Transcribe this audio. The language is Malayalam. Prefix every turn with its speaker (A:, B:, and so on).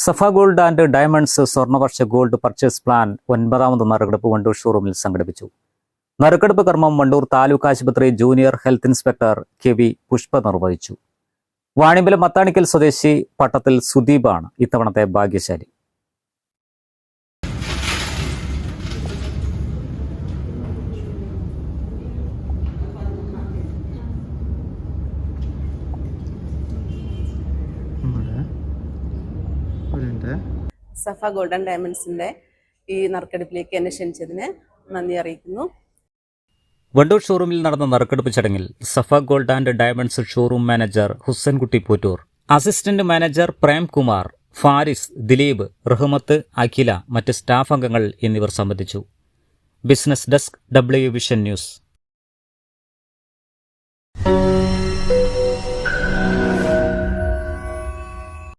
A: Safa gold and diamonds Swarnavarsha gold purchase plan 9ാമത് നറുക്കെടുപ്പ് വണ്ടൂർ ഷോറൂമിൽ സംഘടിപ്പിച്ചു. നറുക്കെടുപ്പ് കർമ്മം വണ്ടൂർ താലൂക്ക് ആശുപത്രി junior health inspector K V. Pushpa നിർവഹിച്ചു. വാണിമ്പലം മത്താണിക്കൽ സ്വദേശി പട്ടത്തിൽ സുദീപാണ് ഇത്തവണത്തെ ഭാഗ്യശാലി.
B: സഫ ഗോൾഡ് ആൻഡ് ഡയമണ്ട്സിന്റെ ഈ നറുക്കെടുപ്പിലേക്ക് എന്നെ ക്ഷണിച്ചതിന് നന്ദി അറിയിക്കുന്നു.
A: വണ്ടൂർ ഷോറൂമിൽ നടന്ന നറുക്കെടുപ്പ് ചടങ്ങിൽ Safa gold and diamonds showroom manager Husankutty Pottur, assistant manager Premkumar, Faris, Dileep, Rahmath, Akhila, മറ്റ് സ്റ്റാഫ് അംഗങ്ങൾ എന്നിവർ സംബന്ധിച്ചു. Business desk, W vision news.